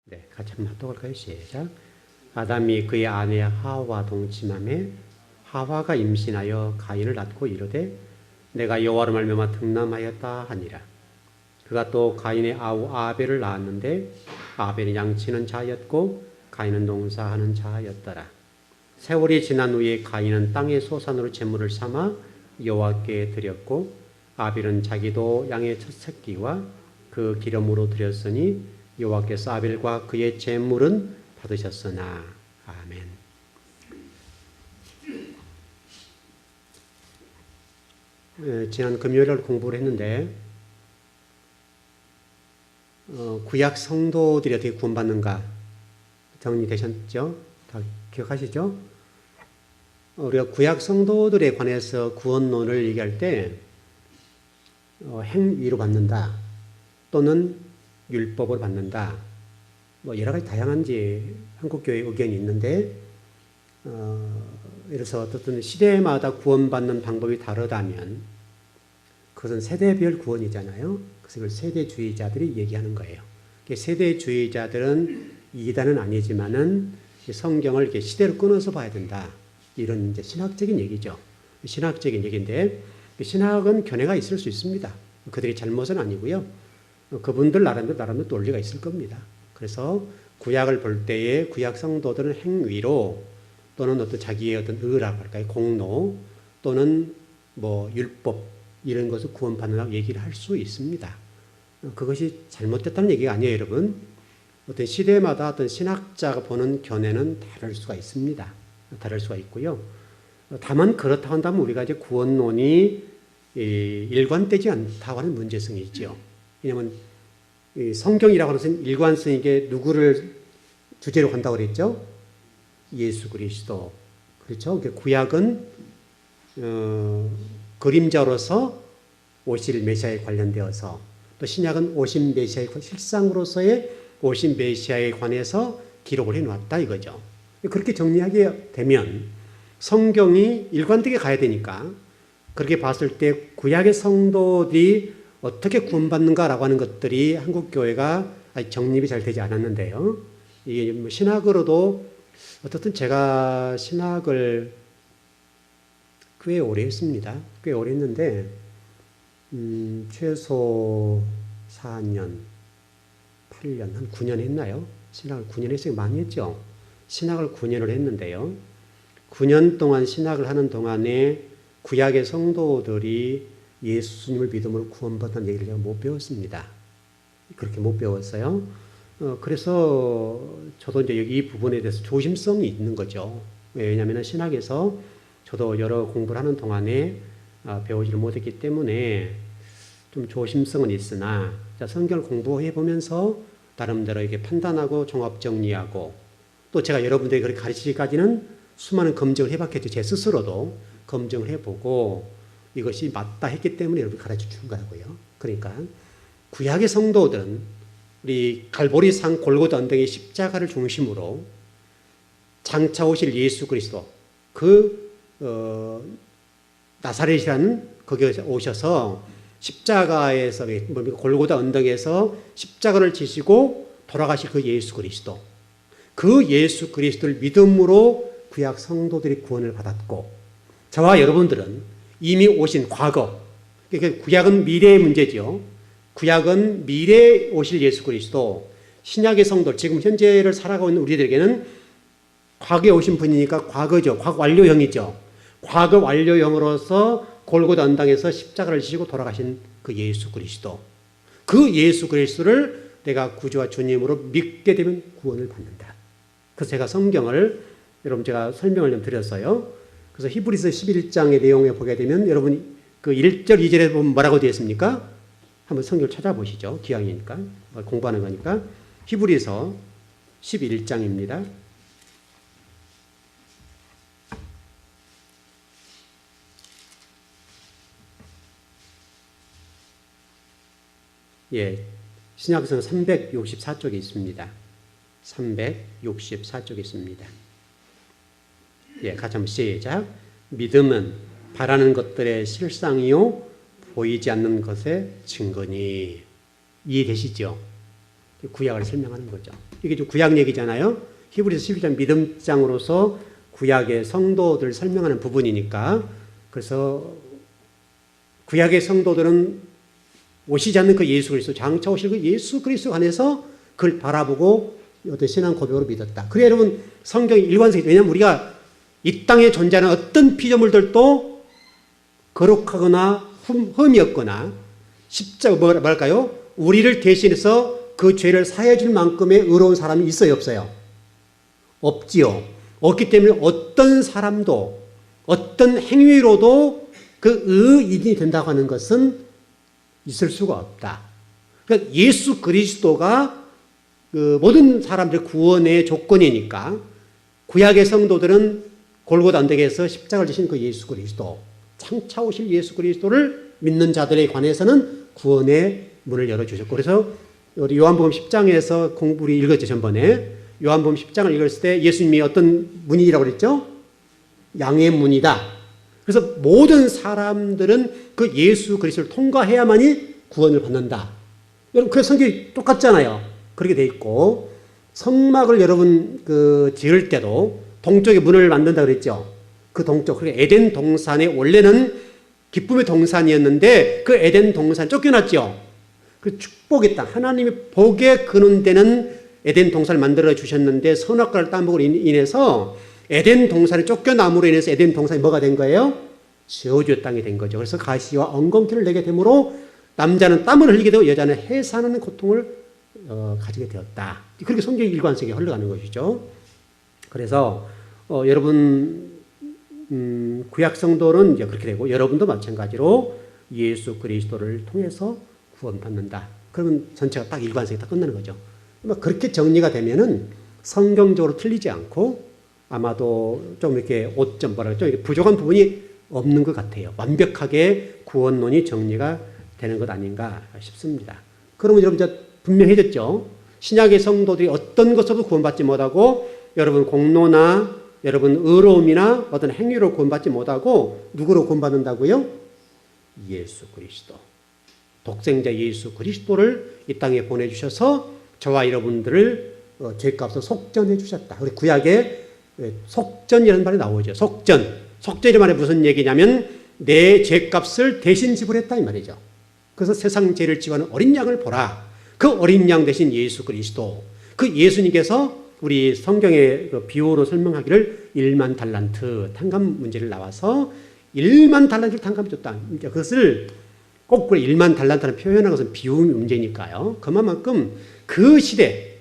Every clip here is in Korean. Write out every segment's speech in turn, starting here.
네, 같이 한번 합독할 까요? 시작. 아담이 그의 아내 하와 동침함에 하와가 임신하여 가인을 낳고 이르되 내가 여호와로 말미암아 득남하였다 하니라. 그가 또 가인의 아우 아벨을 낳았는데 아벨은 양치는 자였고 가인은 농사하는 자였더라. 세월이 지난 후에 가인은 땅의 소산으로 제물을 삼아 여호와께 드렸고 아벨은 자기도 양의 첫 새끼와 그 기름으로 드렸으니 여호와께서 아벨과 그의 제물은 받으셨으나. 아멘. 지난 금요일날 공부를 했는데 구약 성도들이 어떻게 구원받는가 정리되셨죠? 다 기억하시죠? 우리가 구약 성도들에 관해서 구원론을 얘기할 때 행위로 받는다 또는 율법을 받는다. 여러 가지 다양한 한국교회 의견이 있는데, 이래서 어떤 시대마다 구원받는 방법이 다르다면, 그것은 세대별 구원이잖아요. 그래서 이걸 세대주의자들이 얘기하는 거예요. 세대주의자들은 이단은 아니지만은 성경을 이렇게 시대로 끊어서 봐야 된다. 이런 신학적인 얘기죠. 신학적인 얘기인데, 신학은 견해가 있을 수 있습니다. 그들의 잘못은 아니고요. 그분들 나름대로 논리가 있을 겁니다. 그래서 구약을 볼 때에 구약 성도들은 행위로 또는 어떤 자기의 어떤 의라고 할까요? 공로 또는 율법 이런 것을 구원받는다고 얘기를 할 수 있습니다. 그것이 잘못됐다는 얘기가 아니에요, 여러분. 어떤 시대마다 어떤 신학자가 보는 견해는 다를 수가 있습니다. 다를 수가 있고요. 다만 그렇다고 한다면 우리가 이제 구원론이 일관되지 않다고 하는 문제성이 있죠. 왜냐하면 성경이라고 하는 것은 일관성이게 누구를 주제로 한다고 그랬죠? 예수 그리스도. 그렇죠? 구약은 그림자로서 오실 메시아에 관련되어서 또 신약은 오신 메시아의 실상으로서의 오신 메시아에 관해서 기록을 해놓았다 이거죠. 그렇게 정리하게 되면 성경이 일관되게 가야 되니까 그렇게 봤을 때 구약의 성도들이 어떻게 구원받는가라고 하는 것들이 한국교회가 아직 정립이 잘 되지 않았는데요. 이게 신학으로도 어떻든 제가 신학을 꽤 오래 했습니다. 꽤 오래 했는데 최소 4년, 8년, 한 9년 했나요? 신학을 9년 했어요. 많이 했죠. 신학을 9년을 했는데요. 9년 동안 신학을 하는 동안에 구약의 성도들이 예수님을 믿음으로 구원받는 얘기를 제가 못 배웠습니다. 그렇게 못 배웠어요. 그래서 저도 이제 여기 이 부분에 대해서 조심성이 있는 거죠. 왜냐하면 신학에서 저도 여러 공부를 하는 동안에 배우지를 못했기 때문에 좀 조심성은 있으나 성경을 공부해 보면서 나름대로 이렇게 판단하고 종합 정리하고 또 제가 여러분들에게 그렇게 가르치기까지는 수많은 검증을 해봤겠죠. 제 스스로도 검증을 해보고 이것이 맞다 했기 때문에 여러분 가르쳐 준 거라고요. 그러니까 구약의 성도들은 우리 갈보리산 골고다 언덕의 십자가를 중심으로 장차 오실 예수 그리스도 나사렛이라는 거기에 오셔서 십자가에서 골고다 언덕에서 십자가를 지시고 돌아가실 그 예수 그리스도 그 예수 그리스도를 믿음으로 구약 성도들이 구원을 받았고 저와 여러분들은 이미 오신 과거, 그러니까 구약은 미래의 문제죠. 구약은 미래에 오실 예수 그리스도, 신약의 성도, 지금 현재를 살아가고 있는 우리들에게는 과거에 오신 분이니까 과거죠. 과거 완료형이죠. 과거 완료형으로서 골고다 언당에서 십자가를 지시고 돌아가신 그 예수 그리스도. 그 예수 그리스도를 내가 구주와 주님으로 믿게 되면 구원을 받는다. 그래서 제가 성경을 여러분 제가 설명을 좀 드렸어요. 그래서 히브리서 11장의 내용에 보게 되면 여러분 그 1절, 2절에 보면 뭐라고 되어 있습니까? 한번 성경을 찾아보시죠. 기왕이니까. 공부하는 거니까. 히브리서 11장입니다. 예, 신약성 364쪽에 있습니다. 364쪽에 있습니다. 예, 같이 한번 시작. 믿음은 바라는 것들의 실상이요 보이지 않는 것의 증거니. 이해되시죠? 구약을 설명하는 거죠. 이게 좀 구약 얘기잖아요. 히브리서 11장 믿음장으로서 구약의 성도들 설명하는 부분이니까. 그래서 구약의 성도들은 오시지 않는 그 예수 그리스도, 장차 오실 그 예수 그리스도 안에서 그걸 바라보고 어떤 신앙 고백으로 믿었다. 그래 여러분 성경이 일관성이, 왜냐하면 우리가 이 땅에 존재하는 어떤 피조물들도 거룩하거나 흠이 없거나 십자가 뭐랄까요? 우리를 대신해서 그 죄를 사해 줄 만큼의 의로운 사람이 있어요, 없어요? 없지요. 없기 때문에 어떤 사람도 어떤 행위로도 그 의인이 된다고 하는 것은 있을 수가 없다. 그러니까 예수 그리스도가 그 모든 사람들의 구원의 조건이니까 구약의 성도들은 골고다 언덕에서 십자가를 지신 그 예수 그리스도, 장차 오실 예수 그리스도를 믿는 자들에 관해서는 구원의 문을 열어주셨고, 그래서 우리 요한복음 10장에서 공부를 읽었죠, 전번에. 요한복음 10장을 읽었을 때 예수님이 어떤 문이라고 그랬죠? 양의 문이다. 그래서 모든 사람들은 그 예수 그리스도를 통과해야만이 구원을 받는다. 여러분, 그 성경이 똑같잖아요. 그렇게 돼 있고, 성막을 여러분 지을 때도 동쪽에 문을 만든다 그랬죠. 그 동쪽, 그러니까 에덴 동산에 원래는 기쁨의 동산이었는데 그 에덴 동산 쫓겨났죠. 그 축복의 땅, 하나님이 복에 그는 데는 에덴 동산을 만들어 주셨는데 선악과를 따먹으로 인해서 에덴 동산이 쫓겨남으로 인해서 에덴 동산이 뭐가 된 거예요? 저주의 땅이 된 거죠. 그래서 가시와 엉겅퀴를 내게 되므로 남자는 땀을 흘리게 되고 여자는 해산하는 고통을 가지게 되었다. 그렇게 성경의 일관성이 흘러가는 것이죠. 그래서 여러분 구약 성도는 이제 그렇게 되고 여러분도 마찬가지로 예수 그리스도를 통해서 구원받는다. 그러면 전체가 딱 일관성이 딱 끝나는 거죠. 그렇게 정리가 되면은 성경적으로 틀리지 않고 아마도 좀 이렇게 좀 이렇게 부족한 부분이 없는 것 같아요. 완벽하게 구원론이 정리가 되는 것 아닌가 싶습니다. 그러면 여러분 이제 분명해졌죠. 신약의 성도들이 어떤 것으로도 구원받지 못하고 여러분 공로나 여러분 의로움이나 어떤 행위로 구원받지 못하고 누구로 구원받는다고요? 예수 그리스도. 독생자 예수 그리스도를 이 땅에 보내주셔서 저와 여러분들을 죄값을 속전해 주셨다. 우리 구약에 속전이라는 말이 나오죠. 속전이라는 말이 무슨 얘기냐면 내 죄값을 대신 지불했다 이 말이죠. 그래서 세상 죄를 지고하는 어린 양을 보라. 그 어린 양 대신 예수 그리스도. 그 예수님께서 우리 성경의 비유로 설명하기를 1만 달란트 탕감 문제를 나와서 1만 달란트를 탕감해 줬다. 그것을 꼭 1만 달란트라는 표현한 것은 비유 문제니까요. 그만큼 그 시대,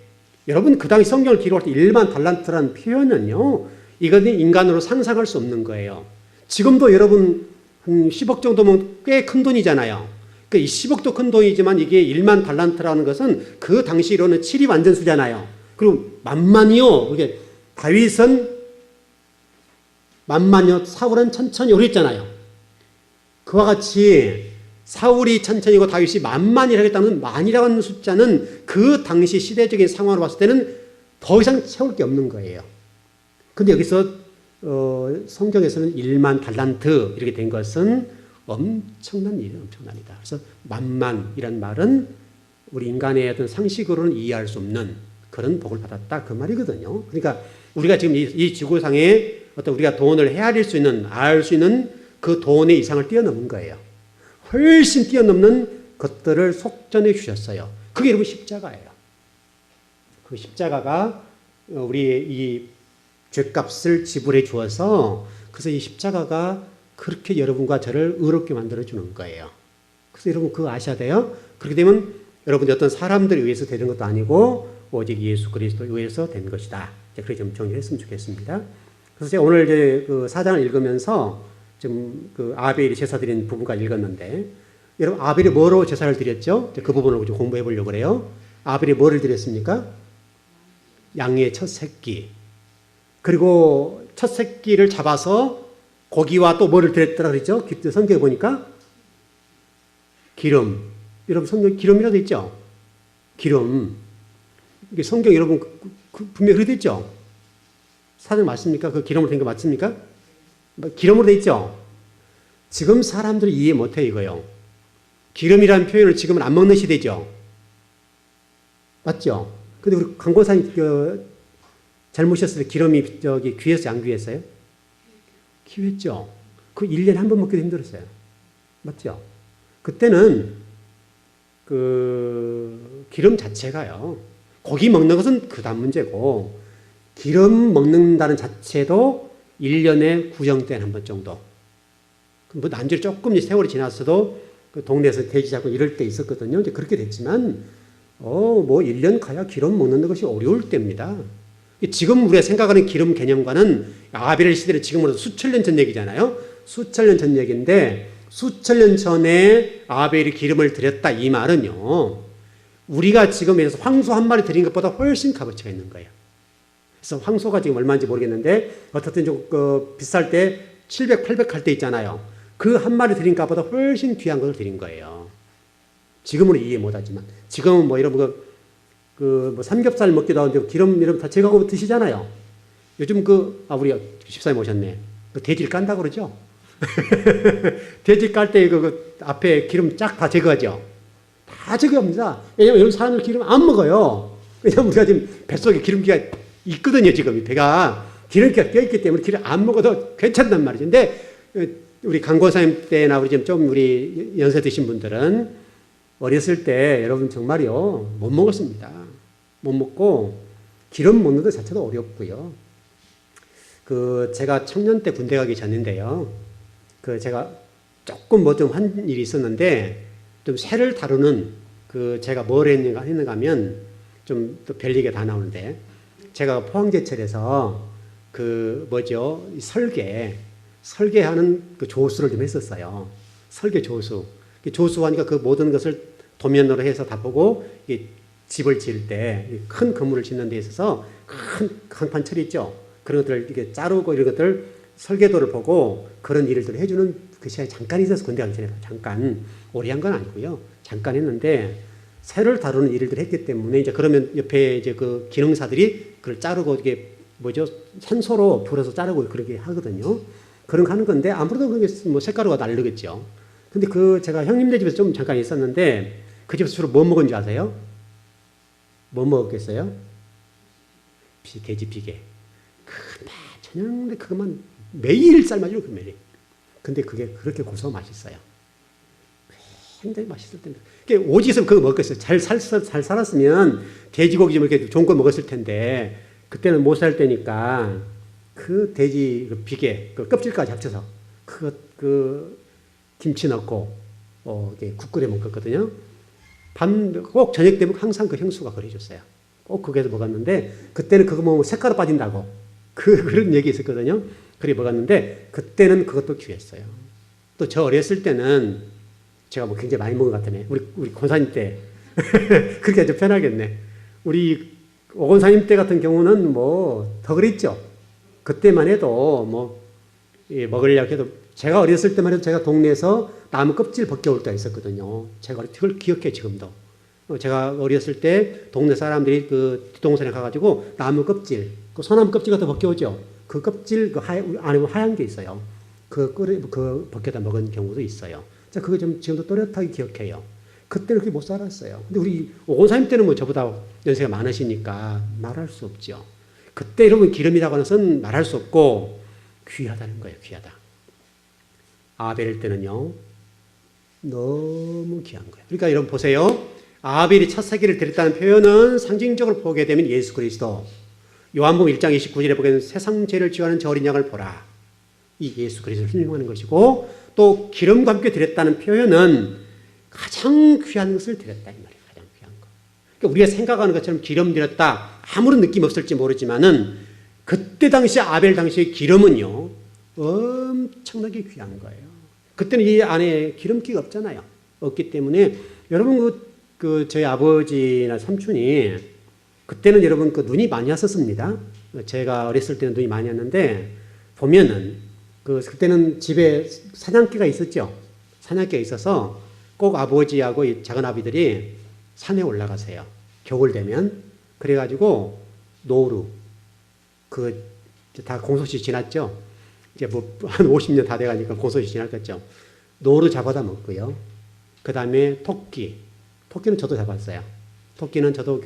여러분 그 당시 성경을 기록할 때 1만 달란트라는 표현은요, 이것은 인간으로 상상할 수 없는 거예요. 지금도 여러분 한 10억 정도면 꽤 큰 돈이잖아요. 그 10억도 큰 돈이지만 이게 1만 달란트라는 것은 그 당시로는 7이 완전수잖아요. 그리고 만만이요. 그게 다윗은 만만이요. 사울은 천천히 그랬잖아요. 그와 같이 사울이 천천히고 다윗이 만만이라고 했다는 만이라고 하는 숫자는 그 당시 시대적인 상황으로 봤을 때는 더 이상 채울 게 없는 거예요. 근데 여기서 성경에서는 1만 달란트 이렇게 된 것은 엄청난 일이에요. 엄청난 일이다. 그래서 만만이란 말은 우리 인간의 어떤 상식으로는 이해할 수 없는 그런 복을 받았다 그 말이거든요. 그러니까 우리가 지금 이 지구상에 어떤 우리가 돈을 헤아릴 수 있는 알 수 있는 그 돈의 이상을 뛰어넘은 거예요. 훨씬 뛰어넘는 것들을 속전해 주셨어요. 그게 여러분 십자가예요. 그 십자가가 우리의 이 죄값을 지불해 주어서 그래서 이 십자가가 그렇게 여러분과 저를 의롭게 만들어 주는 거예요. 그래서 여러분 그거 아셔야 돼요. 그렇게 되면 여러분이 어떤 사람들에 의해서 되는 것도 아니고 오직 예수 그리스도에 의해서 된 것이다. 그렇게 좀 정리했으면 좋겠습니다. 그래서 제가 오늘 이제 그 4장을 읽으면서 지금 그 아벨이 제사 드린 부분까지 읽었는데 여러분 아벨이 뭐로 제사를 드렸죠? 그 부분을 좀 공부해 보려고 그래요. 아벨이 뭐를 드렸습니까? 양의 첫 새끼. 그리고 첫 새끼를 잡아서 고기와 또 뭐를 드렸더라 그랬죠? 성경에 보니까 기름. 여러분 성경 기름이라고 있죠? 기름. 이게 성경 여러분 분명히 그렇게 돼 있죠? 사정 맞습니까? 그 기름으로 된 거 맞습니까? 기름으로 돼 있죠? 지금 사람들이 이해 못해 이거요. 기름이라는 표현을 지금은 안 먹는 시대죠. 맞죠? 근데 우리 강권사님 젊으셨을 때 기름이 귀했어요? 안 귀했어요? 귀했죠? 그 1년에 한 번 먹기도 힘들었어요. 맞죠? 그때는 그 기름 자체가요. 고기 먹는 것은 그다음 문제고 기름 먹는다는 자체도 1년에 구정때 한 번 정도. 뭐 난주로 조금 세월이 지났어도 그 동네에서 돼지 잡고 이럴 때 있었거든요. 이제 그렇게 됐지만 뭐 1년 가야 기름 먹는 것이 어려울 때입니다. 지금 우리가 생각하는 기름 개념과는 아벨 시대는 지금으로서 수천 년 전 얘기잖아요. 수천 년 전 얘기인데 수천 년 전에 아벨이 기름을 드렸다 이 말은요. 우리가 지금 예를 들어서 황소 한 마리 드린 것보다 훨씬 값어치가 있는 거예요. 그래서 황소가 지금 얼마인지 모르겠는데 어떻든 좀 비쌀 때 700, 800 할 때 있잖아요. 그 한 마리 드린 값보다 훨씬 귀한 것을 드린 거예요. 지금은 이해 못하지만 지금은 뭐 이런 뭐 삼겹살 먹기도 하는데 기름 이런 다 제거하고 드시잖아요. 요즘 우리 집사님 오셨네. 돼지를 깐다 그러죠? 돼지 깔 때 그 앞에 기름 쫙 다 제거하죠. 다 제거합니다. 왜냐면 여기 사람들 기름 안 먹어요. 왜냐면 우리가 지금 뱃속에 기름기가 있거든요. 지금 배가 기름기가 껴있기 때문에 기름 안 먹어도 괜찮단 말이죠. 근데 우리 강권사님 때나 우리 좀 우리 연세 드신 분들은 어렸을 때 여러분 정말요 못 먹었습니다. 못 먹고 기름 먹는 것 자체도 어렵고요. 제가 청년 때 군대 가기 전인데요. 제가 조금 뭐 좀 한 일이 있었는데 좀 새를 다루는 제가 뭘 했는가 하면 좀 또 별얘기가 다 나오는데 제가 포항제철에서 설계하는 조수를 좀 했었어요. 설계 조수. 조수하니까 그 모든 것을 도면으로 해서 다 보고 집을 지을 때 큰 건물을 짓는 데 있어서 큰 강판 철 있죠. 그런 것들 이렇게 자르고 이런 것들 설계도를 보고 그런 일을 해주는 그 시간에 잠깐 있어서 군대 가기 전에 잠깐 오래 한 건 아니고요. 잠깐 했는데 새를 다루는 일을 했기 때문에 이제 그러면 옆에 이제 그 기능사들이 그걸 자르고 이게 산소로 불어서 자르고 그렇게 하거든요. 그런 거 하는 건데 아무래도 그게 뭐 색가루가 다르겠죠. 근데 제가 형님네 집에서 좀 잠깐 있었는데 그 집에서 주로 뭐 먹은지 아세요? 뭐 먹었겠어요? 돼지 비계. 저녁에 그것만 매일 삶아줘요, 그 매일. 근데 그게 그렇게 고소하고 맛있어요. 굉장히 맛있을 텐데. 오지 있으면 그거 먹겠어요. 잘 살았으면 돼지고기 좀 이렇게 좋은 거 먹었을 텐데, 그때는 못 살 때니까, 그 돼지 비계, 껍질까지 합쳐서, 김치 넣고, 이렇게 국 끓여 먹었거든요. 꼭 저녁 되면 항상 그 형수가 그래줬어요. 꼭 그게서 먹었는데, 그때는 그거 먹으면 색깔이 빠진다고. 그런 얘기 있었거든요. 그래 먹었는데, 그때는 그것도 귀했어요. 또 저 어렸을 때는, 제가 뭐 굉장히 많이 먹은 것 같네. 우리 권사님 때. 그렇게 좀 편하겠네. 우리 오권사님 때 같은 경우는 뭐 더 그랬죠. 그때만 해도 먹으려고 해도 제가 어렸을 때만 해도 제가 동네에서 나무 껍질 벗겨올 때가 있었거든요. 제가 그걸 기억해 지금도. 제가 어렸을 때 동네 사람들이 뒷동산에 가가지고 나무 껍질, 소나무 껍질 같은 거 벗겨오죠. 그 껍질 안에 하얀 게 있어요. 그 벗겨다 먹은 경우도 있어요. 자, 그거 좀 지금도 또렷하게 기억해요. 그때는 그렇게 못 살았어요. 근데 우리 오권사님 때는 뭐 저보다 연세가 많으시니까 말할 수 없죠. 그때 여러분 기름이라고 하는 것은 말할 수 없고 귀하다는 거예요. 귀하다. 아벨 때는요. 너무 귀한 거예요. 그러니까 여러분 보세요. 아벨이 첫 세기를 드렸다는 표현은 상징적으로 보게 되면 예수 그리스도. 요한복음 1장 29절에 보게 되면 세상 죄를 지어하는 저 어린 양을 보라. 이 예수 그리스도를 설명하는 것이고 또 기름과 함께 드렸다는 표현은 가장 귀한 것을 드렸다 이 말이에요. 가장 귀한 거. 그러니까 우리가 생각하는 것처럼 기름 드렸다 아무런 느낌 없을지 모르지만은 그때 당시 아벨 당시의 기름은요 엄청나게 귀한 거예요. 그때는 이 안에 기름기가 없잖아요. 없기 때문에 여러분 저희 아버지나 삼촌이 그때는 여러분 눈이 많이 왔었습니다. 제가 어렸을 때는 눈이 많이 왔는데 보면은 그때는 집에 사냥개가 있었죠. 사냥개가 있어서 꼭 아버지하고 이 작은 아비들이 산에 올라가세요. 겨울 되면. 그래가지고 노루, 다 공소시 지났죠. 이제 한 50년 다 돼가니까 공소시 지났겠죠. 노루 잡아다 먹고요. 그 다음에 토끼는 저도 잡았어요. 토끼는 저도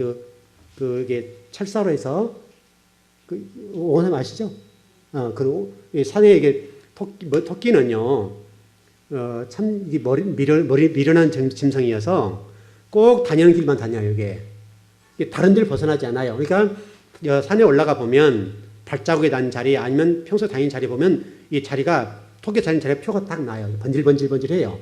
이게 철사로 해서 원삼 아시죠? 그리고 산에 이게 토끼는요, 참 이게 미련한 짐승이어서 꼭 다니는 길만 다녀요, 이게 다른 데를 벗어나지 않아요. 그러니까 산에 올라가 보면 발자국이 난 자리 아니면 평소 다니는 자리 보면 이 자리가 토끼 다니는 자리에 표가 딱 나요. 번질번질해요.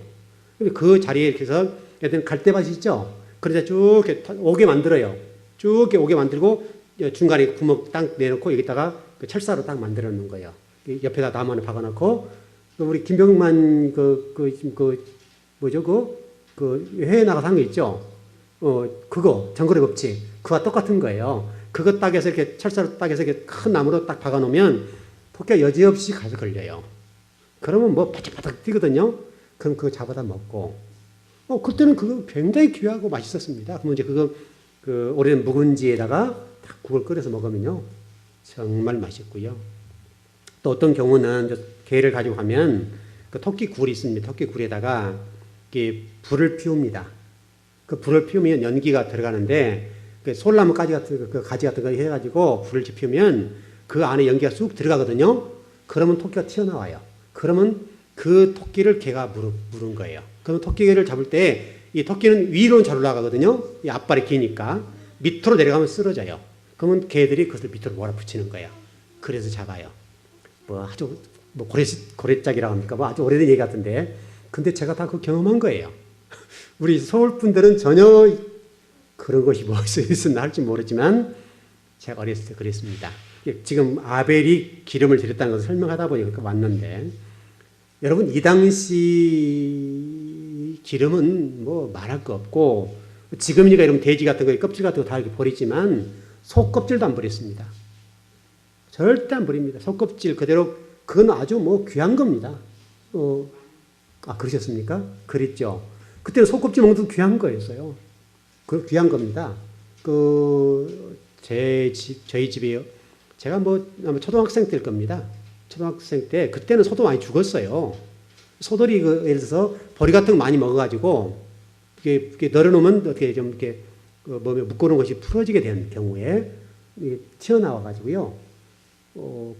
그 자리에 이렇게 해서 예를 갈대밭이 있죠. 그래서 쭉 이렇게 오게 만들어요. 쭉 이렇게 오게 만들고 중간에 구멍 딱 내놓고 여기다가 철사로 딱 만들어 놓는 거예요. 옆에다 나무 하나 박아놓고 우리 김병만 해외 나가서 한 거 있죠. 그거 정글의 법칙 그와 똑같은 거예요. 그거 딱 해서 이렇게 철사로 딱 해서 이렇게 큰 나무로 딱 박아놓으면 토끼가 여지없이 가서 걸려요. 그러면 뭐 바짝바짝 뛰거든요. 그럼 그거 잡아다 먹고, 그때는 그거 굉장히 귀하고 맛있었습니다. 그러면 이제 오래된 묵은지에다가 딱 국을 끓여서 먹으면요. 정말 맛있고요. 또 어떤 경우는 게를 가지고 가면 그 토끼 굴이 있습니다. 토끼 굴에다가 불을 피웁니다. 그 불을 피우면 연기가 들어가는데 그 솔나무 가지 같은 거 해가지고 불을 피우면 그 안에 연기가 쑥 들어가거든요. 그러면 토끼가 튀어나와요. 그러면 그 토끼를 개가 물은 거예요. 그러면 토끼를 잡을 때 이 토끼는 위로는 잘 올라가거든요. 이 앞발이 기니까 밑으로 내려가면 쓰러져요. 그러면 개들이 그것을 밑으로 몰아붙이는 거예요. 그래서 잡아요. 아주 고래짝이라고 합니까? 아주 오래된 얘기 같은데, 근데 제가 다 그 경험한 거예요. 우리 서울 분들은 전혀 그런 것이 무엇이었나 할지 모르지만 제가 어렸을 때 그랬습니다. 지금 아벨이 기름을 드렸다는 것을 설명하다 보니까 왔는데, 여러분 이 당시 기름은 뭐 말할 거 없고, 지금이니까 이런 돼지 같은 거 껍질 같은 거 다 이렇게 버리지만 속 껍질도 안 버렸습니다. 절대 안 버립니다. 속 껍질 그대로. 그건 아주 귀한 겁니다. 그러셨습니까? 그랬죠. 그때는 속 껍질 먹는 것도 귀한 거였어요. 그 귀한 겁니다. 저희 집이요. 제가 아마 초등학생 때일 겁니다. 초등학생 때, 그때는 소도 많이 죽었어요. 소들이 예를 들어서 버리 같은 거 많이 먹어가지고, 이게 널어놓으면 어떻게 좀 이렇게 몸에 묶어놓은 것이 풀어지게 된 경우에 튀어나와가지고요.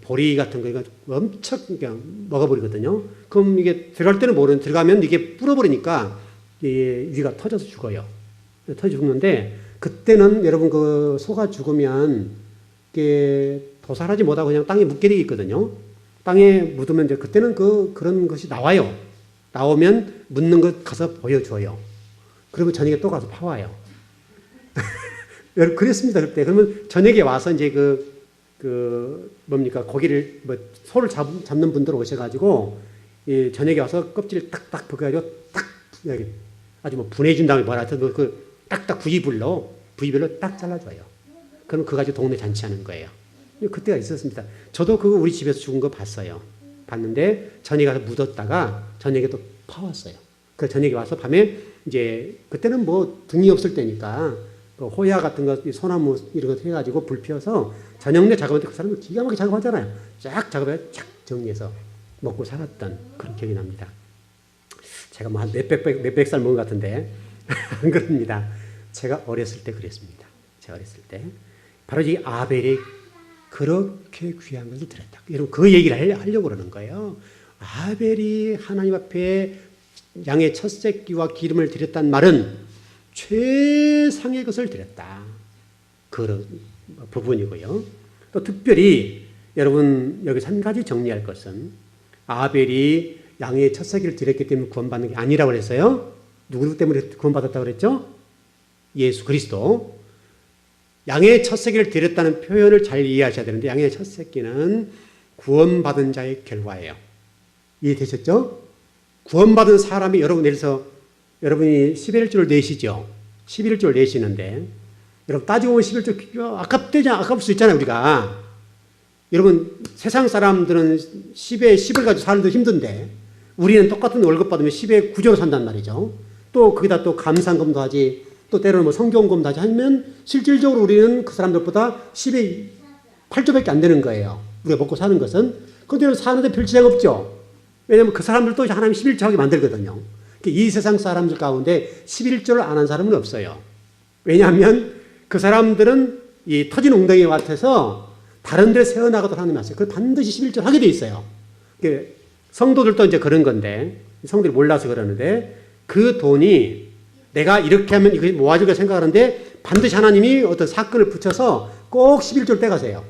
보리 같은 거 엄청 그냥 먹어버리거든요. 그럼 이게 들어갈 때는 모르는, 들어가면 이게 불어버리니까 위가 터져서 죽어요. 터져 죽는데, 그때는 여러분 소가 죽으면 이게 도살하지 못하고 그냥 땅에 묻게 되어 있거든요. 땅에 묻으면 이제 그때는 그런 것이 나와요. 나오면 묻는 것 가서 보여줘요. 그러면 저녁에 또 가서 파와요. 그랬습니다, 그때. 그러면 저녁에 와서 이제 고기를, 소를 잡는 분들 오셔가지고, 저녁에 와서 껍질을 딱딱 벗겨가지고, 아주 분해준 다음에 딱딱 부위별로 딱 잘라줘요. 그럼 그거 가지고 동네 잔치하는 거예요. 그때가 있었습니다. 저도 우리 집에서 죽은 거 봤어요. 봤는데, 저녁에 가서 묻었다가, 저녁에 또 파왔어요. 그 저녁에 와서 밤에, 이제, 그때는 등이 없을 때니까, 호야 같은 거, 소나무 이런 거 해가지고 불 피워서 저녁 내 작업할 때 그 사람들 기가 막히게 작업하잖아요. 쫙 작업해, 쫙 정리해서 먹고 살았던 그런 기억이 납니다. 제가 한 몇백 살 먹은 것 같은데, 안 그럽니다. 제가 어렸을 때 그랬습니다. 제가 어렸을 때. 바로 이 아벨이 그렇게 귀한 것을 드렸다. 여러분, 그 얘기를 하려고 그러는 거예요. 아벨이 하나님 앞에 양의 첫 새끼와 기름을 드렸다는 말은 최상의 것을 드렸다. 그런 부분이고요. 또 특별히 여러분 여기서 한 가지 정리할 것은, 아벨이 양의 첫 새끼를 드렸기 때문에 구원받는 게 아니라고 그랬어요. 누구 때문에 구원받았다고 그랬죠? 예수 그리스도. 양의 첫 새끼를 드렸다는 표현을 잘 이해하셔야 되는데, 양의 첫 새끼는 구원받은 자의 결과예요. 이해되셨죠? 구원받은 사람이, 여러분 예를 들어서 여러분이 11조를 내시죠. 11조를 내시는데, 여러분 따지고 보면 11조 아깝을 수 있잖아요, 우리가. 여러분 세상 사람들은 10에 10을 가지고 사는도 힘든데, 우리는 똑같은 월급 받으면 10에 9조로 산단 말이죠. 또 거기다 또 감상금도 하지, 또 때로는 성경금도 하지 하면 실질적으로 우리는 그 사람들보다 10에 8조밖에 안 되는 거예요. 우리가 먹고 사는 것은. 그런데 사는데 별 지장 없죠. 왜냐하면 그 사람들도 하나님 11조 하게 만들거든요. 이 세상 사람들 가운데 11조를 안 한 사람은 없어요. 왜냐하면 그 사람들은 이 터진 웅덩이 같아서 다른 데 세워나가도록 하나님이 하세요. 그 반드시 11절 하게 돼 있어요. 성도들도 이제 그런 건데, 성도들이 몰라서 그러는데, 그 돈이 내가 이렇게 하면 이게 모아질 거 생각하는데, 반드시 하나님이 어떤 사건을 붙여서 꼭 11절 떼가세요.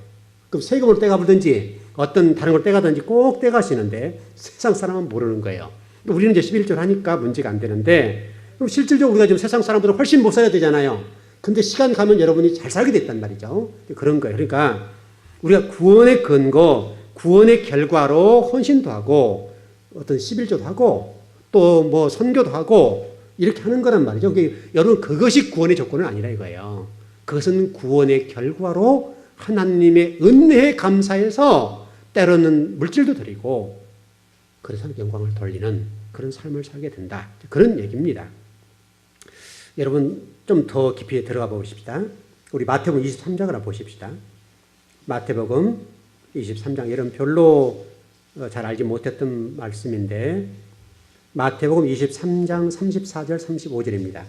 그럼 세금으로 떼가보든지, 어떤 다른 걸 떼가든지 꼭 떼가시는데, 세상 사람은 모르는 거예요. 우리는 이제 11절 하니까 문제가 안 되는데, 그럼 실질적으로 우리가 지금 세상 사람들은 훨씬 못 살아야 되잖아요. 근데 시간 가면 여러분이 잘 살게 됐단 말이죠. 그런 거예요. 그러니까 우리가 구원의 근거, 구원의 결과로 헌신도 하고 어떤 11조도 하고 또 뭐 선교도 하고 이렇게 하는 거란 말이죠. 여러분 그것이 구원의 조건은 아니라 이거예요. 그것은 구원의 결과로 하나님의 은혜에 감사해서 때로는 물질도 드리고 그래서 영광을 돌리는 그런 삶을 살게 된다. 그런 얘기입니다. 여러분 좀 더 깊이 들어가 보십시다. 우리 마태복음 23장을 한번 보십시다. 마태복음 23장, 여러분 별로 잘 알지 못했던 말씀인데 마태복음 23장 34절 35절입니다.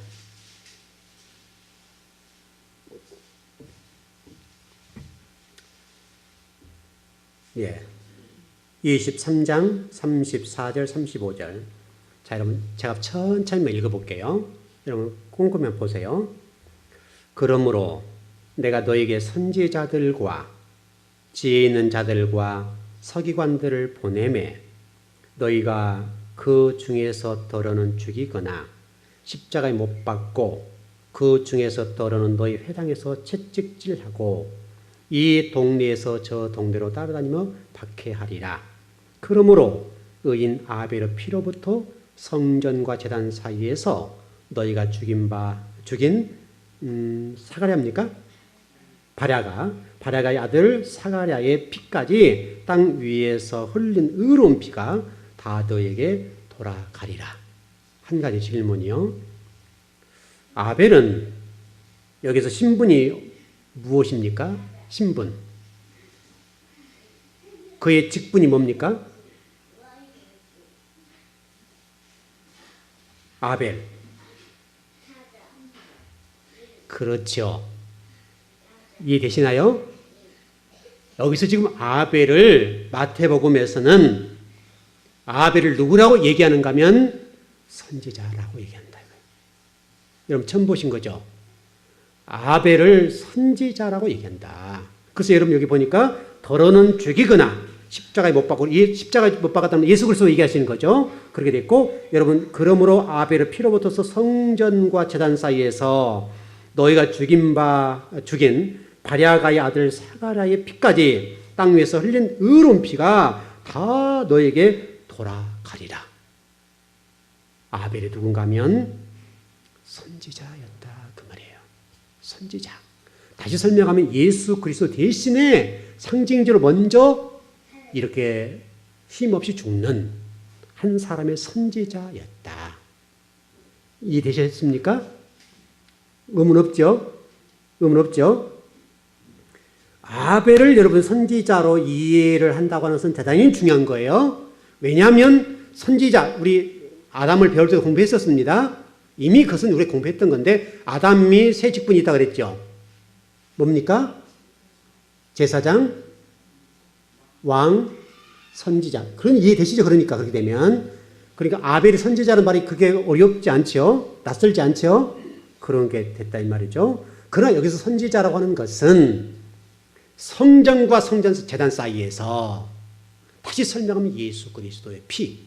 예. 23장 34절 35절. 자, 여러분 제가 천천히 읽어볼게요. 여러분 꼼꼼히 보세요. 그러므로 내가 너에게 선지자들과 지혜 있는 자들과 서기관들을 보내매 너희가 그 중에서 더러는 죽이거나 십자가에 못 박고 그 중에서 더러는 너희 회당에서 채찍질하고 이 동네에서 저 동네로 따라다니며 박해하리라. 그러므로 의인 아벨의 피로부터 성전과 제단 사이에서 너희가 죽인 사가랴입니까? 바랴가의 아들 사가랴의 피까지 땅 위에서 흘린 의로운 피가 다 너에게 돌아가리라. 한 가지 질문이요. 아벨은 여기서 신분이 무엇입니까? 신분. 그의 직분이 뭡니까? 아벨. 그렇죠. 이해되시나요? 여기서 지금 아벨을 마태복음에서는 아벨을 누구라고 얘기하는가 하면 선지자라고 얘기한다. 여러분 처음 보신 거죠? 아벨을 선지자라고 얘기한다. 그래서 여러분 여기 보니까 더러는 죽이거나 십자가에 못 박고 십자가에 못 박았다면 예수 그리스도 얘기하시는 거죠. 그렇게 됐고 여러분 그러므로 아벨의 피로부터서 성전과 제단 사이에서 너희가 죽인 바랴가의 아들 사가랴의 피까지 땅 위에서 흘린 의로운 피가 다 너에게 돌아가리라. 아벨이 누군가 하면 선지자였다 그 말이에요. 선지자. 다시 설명하면 예수 그리스도 대신에 상징적으로 먼저 이렇게 힘없이 죽는 한 사람의 선지자였다. 이해되셨습니까? 의문 없죠? 의문 없죠? 아벨을 여러분 선지자로 이해를 한다고 하는 것은 대단히 중요한 거예요. 왜냐하면 선지자, 우리 아담을 배울 때도 공부했었습니다. 이미 그것은 우리가 공부했던 건데 아담이 세 직분이 있다고 그랬죠. 뭡니까? 제사장, 왕, 선지자. 그런 이해되시죠? 그러니까 그렇게 되면. 그러니까 아벨이 선지자는 말이 그게 어렵지 않죠? 낯설지 않죠? 그런 게 됐다 이 말이죠. 그러나 여기서 선지자라고 하는 것은 성전과 성전 제단 사이에서 다시 설명하면 예수 그리스도의 피,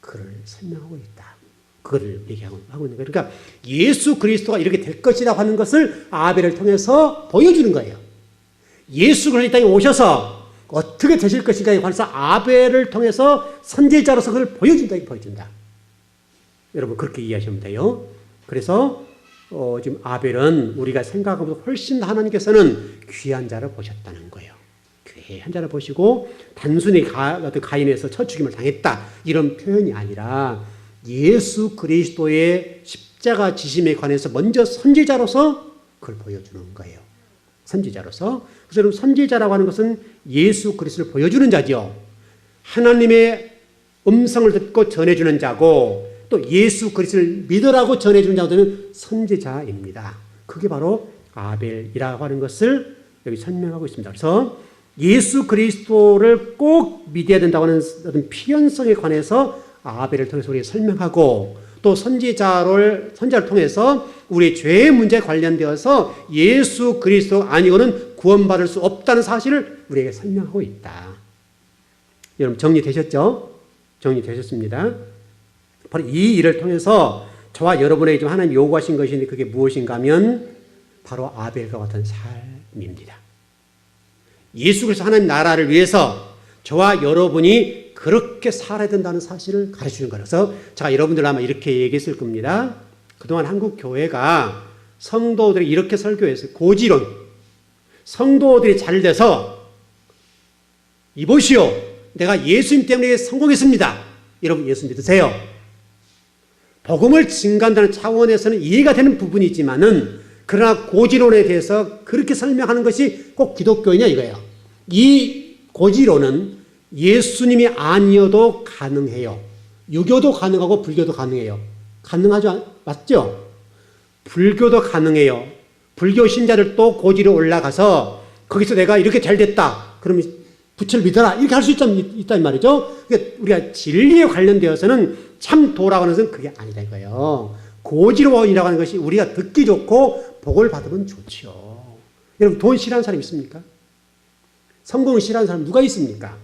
그를 설명하고 있다. 그를 얘기하고 있는 거예요. 그러니까 예수 그리스도가 이렇게 될 것이라고 하는 것을 아벨을 통해서 보여주는 거예요. 예수 그리스도 이 땅에 오셔서 어떻게 되실 것인가에 관해서 아벨을 통해서 선지자로서 그걸 보여준다. 여러분 그렇게 이해하시면 돼요. 그래서 지금 아벨은 우리가 생각한 것보다 훨씬 하나님께서는 귀한 자를 보셨다는 거예요. 귀한 자를 보시고 단순히 가인에서 첫 죽임을 당했다 이런 표현이 아니라 예수 그리스도의 십자가 지심에 관해서 먼저 선지자로서 그걸 보여주는 거예요. 선지자로서. 그래서 여러분 선지자라고 하는 것은 예수 그리스도를 보여주는 자죠. 하나님의 음성을 듣고 전해주는 자고 또 예수 그리스도를 믿으라고 전해주는 자가 되면 선지자입니다. 그게 바로 아벨이라고 하는 것을 여기 설명하고 있습니다. 그래서 예수 그리스도를 꼭 믿어야 된다고 하는 어떤 필연성에 관해서 아벨을 통해서 우리가 설명하고, 또 선지자를 통해서 우리의 죄의 문제에 관련되어서 예수 그리스도 아니고는 구원받을 수 없다는 사실을 우리에게 설명하고 있다. 여러분 정리되셨죠? 정리되셨습니다. 바로 이 일을 통해서 저와 여러분에게 좀 하나님 요구하신 것인데 그게 무엇인가 하면 바로 아벨과 같은 삶입니다. 예수 그리스도 하나님 나라를 위해서 저와 여러분이 그렇게 살아야 된다는 사실을 가르치는 거예요. 그래서 제가 여러분들 아마 이렇게 얘기했을 겁니다. 그동안 한국 교회가 성도들이 이렇게 설교했어요. 고지론. 성도들이 잘 돼서 이보시오, 내가 예수님 때문에 성공했습니다. 여러분 예수 믿으세요. 복음을 증거한다는 차원에서는 이해가 되는 부분이지만은, 그러나 고지론에 대해서 그렇게 설명하는 것이 꼭 기독교이냐 이거예요. 이 고지론은 예수님이 아니어도 가능해요. 유교도 가능하고 불교도 가능해요. 가능하죠? 맞죠? 불교도 가능해요. 불교 신자들도 고지로 올라가서 거기서 내가 이렇게 잘 됐다, 그러면 부처를 믿어라, 이렇게 할 수 있다는 말이죠. 그러니까 우리가 진리에 관련되어서는 참 도라고 하는 것은 그게 아니다 이거예요. 고지론이라고 하는 것이 우리가 듣기 좋고 복을 받으면 좋죠. 여러분 돈 싫어하는 사람 있습니까? 성공을 싫어하는 사람 누가 있습니까?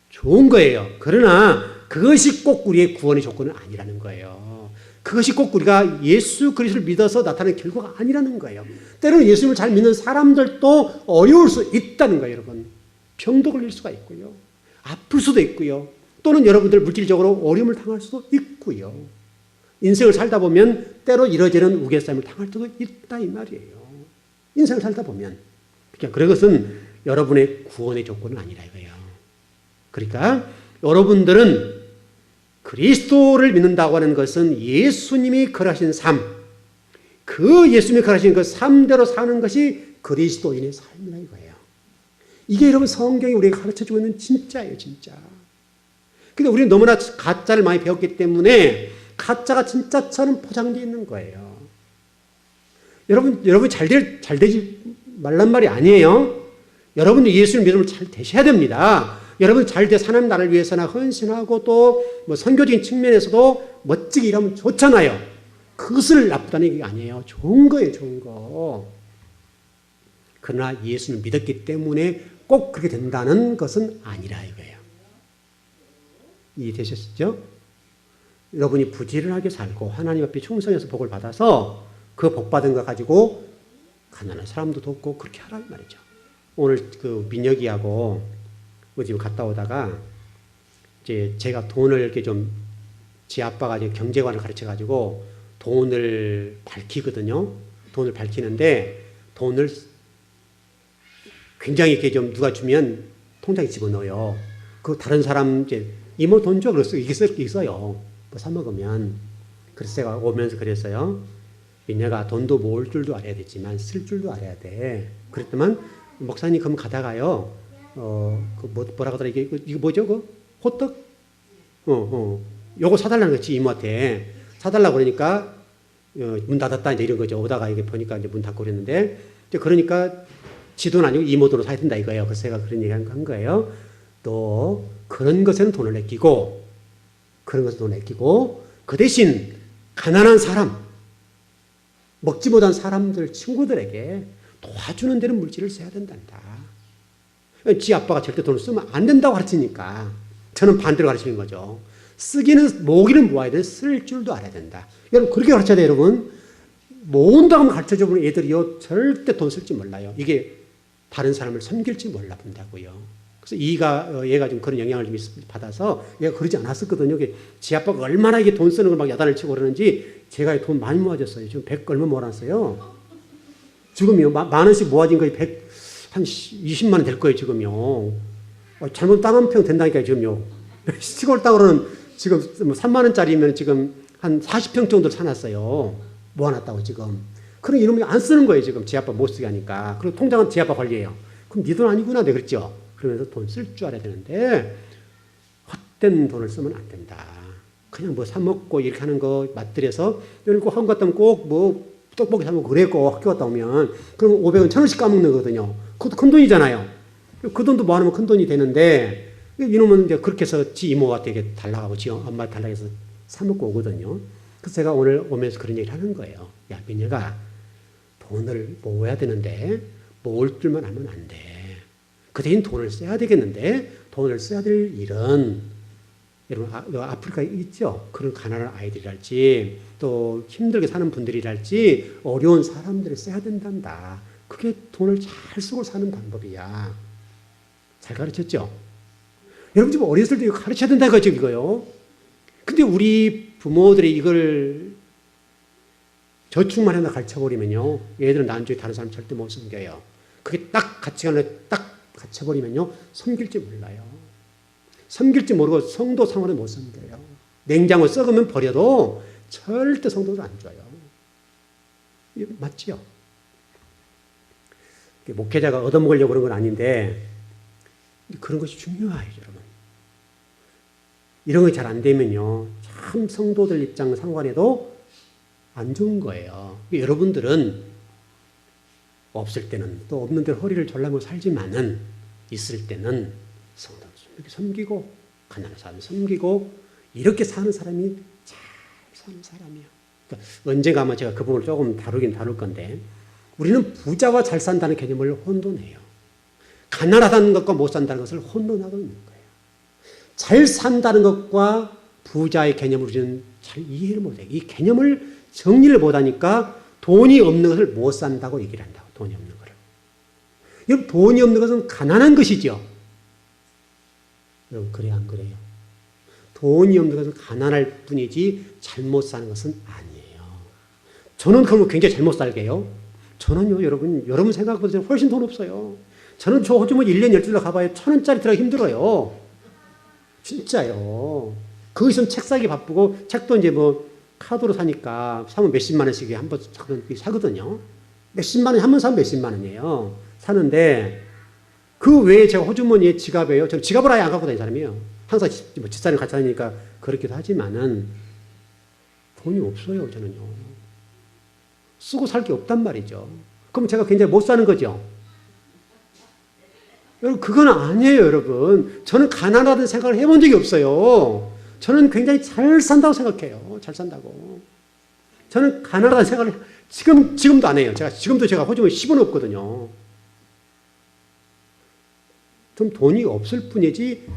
좋은 거예요. 그러나 그것이 꼭 우리의 구원의 조건은 아니라는 거예요. 그것이 꼭 우리가 예수 그리스도를 믿어서 나타나는 결과가 아니라는 거예요. 때로는 예수님을 잘 믿는 사람들도 어려울 수 있다는 거예요. 여러분 병도 걸릴 수가 있고요, 아플 수도 있고요, 또는 여러분들 물질적으로 어려움을 당할 수도 있고요. 인생을 살다 보면 때로 이뤄지는 우겨싸임을 당할 수도 있다 이 말이에요. 인생을 살다 보면. 그러니까 그것은 여러분의 구원의 조건은 아니라 이거예요. 그러니까 여러분들은 그리스도를 믿는다고 하는 것은 예수님이 걸으신 삶, 그 예수님이 걸으신 그 삶대로 사는 것이 그리스도인의 삶이라 이거예요. 이게 여러분 성경이 우리에게 가르쳐주고 있는 진짜예요, 진짜. 근데 우리는 너무나 가짜를 많이 배웠기 때문에 가짜가 진짜처럼 포장되어 있는 거예요. 여러분 잘 되지 말란 말이 아니에요. 여러분도 예수를 믿으면 잘 되셔야 됩니다. 여러분 잘 돼 하나님 나라를 위해서나 헌신하고 또 뭐 선교적인 측면에서도 멋지게 일하면 좋잖아요. 그것을 나쁘다는 얘기가 아니에요. 좋은 거예요, 좋은 거. 그러나 예수를 믿었기 때문에 꼭 그렇게 된다는 것은 아니라 이거예요. 이해되셨죠? 여러분이 부지런하게 살고 하나님 앞에 충성해서 복을 받아서 그 복 받은 거 가지고 가난한 사람도 돕고 그렇게 하라는 말이죠. 오늘 그 민혁이하고 어디 갔다 오다가 이제 제가 돈을 이렇게 좀, 지 아빠가 이제 경제관을 가르쳐가지고 돈을 밝히거든요. 돈을 밝히는데 돈을 굉장히 이렇게 좀 누가 주면 통장에 집어넣어요. 그 다른 사람 이제 이모 돈 줘 그랬어요. 이게 있어요. 뭐 사 먹으면. 그래서 제가 오면서 그랬어요. 민혁아, 돈도 모을 줄도 알아야 되지만 쓸 줄도 알아야 돼. 그랬더만 목사님 그럼 가다가요. 뭐라 하더라 이게 뭐죠? 그 호떡? 요거 사달라는 거지 이모한테. 사달라고 그러니까 문 닫았다 이제 이런 거죠. 오다가 이게 보니까 이제 문 닫고 그랬는데 이제 그러니까 지 돈 아니고 이모 돈으로 사야 된다 이거예요. 그래서 제가 그런 얘기 한 거예요. 또 그런 것에는 돈을 아끼고 그런 것에 돈을 아끼고 그 대신 가난한 사람, 먹지 못한 사람들 친구들에게 도와주는 데는 물질을 써야 된단다. 지 아빠가 절대 돈을 쓰면 안 된다고 가르치니까 저는 반대로 가르치는 거죠. 쓰기는 모으기는 모아야 돼. 쓸 줄도 알아야 된다. 여러분 그렇게 가르쳐야 돼요. 여러분 모은다고 하면 가르쳐주면 애들이요 절대 돈 쓸 줄 몰라요. 이게 다른 사람을 섬길지 몰라 본다고요. 그래서 얘가 좀 그런 영향을 좀 받아서 얘가 그러지 않았었거든요. 지 아빠가 얼마나 이게 돈 쓰는 걸 막 야단을 치고 그러는지 제가 돈 많이 모아졌어요. 지금 100 얼마 모아놨어요. 지금요 만 원씩 모아진 거의 한 20만 원 될 거예요, 지금요. 잘못 땅 한 평 된다니까요, 지금요. 시골 땅으로는 지금 3만 원짜리면 지금 한 40평 정도 사놨어요. 모아놨다고 지금. 그럼 이놈이 안 쓰는 거예요, 지금. 지 아빠 못 쓰게 하니까. 그리고 통장은 지 아빠 관리해요. 그럼 네 돈 아니구나, 내가 그랬죠. 그러면서 돈 쓸 줄 알아야 되는데, 헛된 돈을 쓰면 안 된다. 그냥 뭐 사먹고 이렇게 하는 거 맛들여서, 이런 거 한 것 같으면 꼭 뭐 떡볶이 사 먹고 그랬고 학교 갔다 오면 그럼 500원, 1000원씩 까먹는 거거든요. 그것도 큰 돈이잖아요. 그 돈도 모아놓으면 큰 돈이 되는데 이놈은 이제 그렇게 해서 지 이모한테 이게 달라가고 지 엄마 달라고 해서 사 먹고 오거든요. 그래서 제가 오늘 오면서 그런 얘기를 하는 거예요. 야, 민혁아, 돈을 모아야 되는데 모을 줄만 하면 안 돼. 그 대신 돈을 써야 되겠는데 돈을 써야 될 일은 여러분 아프리카에 있죠. 그런 가난한 아이들이랄지 또 힘들게 사는 분들이랄지 어려운 사람들을 써야 된단다. 그게 돈을 잘 쓰고 사는 방법이야. 잘 가르쳤죠? 여러분 지금 어렸을 때 이거 가르쳐야 된다 이거요. 근데 우리 부모들이 이걸 저축만 해서 가르쳐버리면요. 얘들은 나중에 다른 사람 절대 못 섬겨요. 그게 딱 가치관을 딱 갖춰버리면요. 섬길지 몰라요. 섬길지 모르고 성도 상원을 못 섬겨요. 냉장고 썩으면 버려도 절대 성도를 안 줘요. 맞지요? 목회자가 얻어먹으려고 그런 건 아닌데 그런 것이 중요해요, 여러분. 이런 거 잘 안 되면요. 참 성도들 입장 상관에도 안 좋은 거예요. 여러분들은 없을 때는 또 없는 대로 허리를 졸라매고 살지만은 있을 때는 성도를 이렇게 섬기고 가난한 사람 섬기고 이렇게 사는 사람이 잘 사는 사람이에요. 그러니까 언젠가 아마 제가 그 부분을 조금 다룰 건데 우리는 부자와 잘 산다는 개념을 혼돈해요. 가난하다는 것과 못 산다는 것을 혼돈하고 있는 거예요. 잘 산다는 것과 부자의 개념을 우리는 잘 이해를 못해요. 이 개념을 정리를 못하니까 돈이 없는 것을 못 산다고 얘기를 한다고. 돈이 없는 거를. 여러분 돈이 없는 것은 가난한 것이죠. 여러분 그래요 안 그래요? 돈이 없는 것은 가난할 뿐이지 잘못 사는 것은 아니에요. 저는 그러면 굉장히 잘못 살게요. 저는요 여러분 생각보다 훨씬 돈 없어요. 저는 저 호주머니 1년 12달 가봐야 1000원짜리 들어가기 힘들어요. 진짜요. 거기서 책 사기 바쁘고 책도 이제 뭐 카드로 사니까 사면 몇십만 원씩 한 번 사거든요. 몇십만 원에 한 번 사면 몇십만 원이에요. 사는데 그 외에 제가 호주머니에 지갑에요. 저는 지갑을 아예 안 갖고 다니는 사람이에요. 항상 뭐 집사람 같이 다니니까 그렇기도 하지만은 돈이 없어요. 저는요. 쓰고 살 게 없단 말이죠. 그럼 제가 굉장히 못 사는 거죠. 여러분 그건 아니에요. 여러분. 저는 가난하다는 생각을 해본 적이 없어요. 저는 굉장히 잘 산다고 생각해요. 잘 산다고. 저는 가난하다는 생각을 지금도 안 해요. 지금도 제가 호주머니 10원 없거든요. 좀 돈이 없을 뿐이지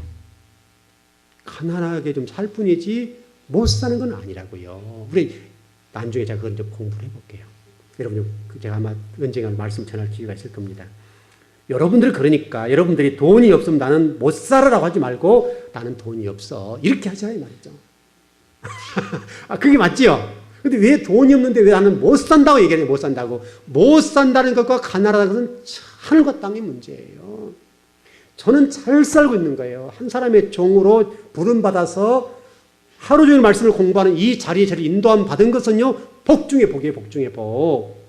가난하게 좀 살 뿐이지 못 사는 건 아니라고요. 우리 나중에 제가 그걸 좀 공부를 해볼게요. 여러분 제가 아마 언젠가 말씀 전할 기회가 있을 겁니다. 여러분들이 그러니까 여러분들이 돈이 없으면 나는 못 살아라고 하지 말고 나는 돈이 없어 이렇게 하자 이 말이죠. 아 그게 맞지요? 근데 왜 돈이 없는데 왜 나는 못 산다고 얘기해요? 못 산다고. 못 산다는 것과 가난하다는 것은 하늘과 땅의 문제예요. 저는 잘 살고 있는 거예요. 한 사람의 종으로 부름받아서 하루 종일 말씀을 공부하는 이 자리에 저를 인도함 받은 것은요. 복 중의 복이에요. 복 중의 복.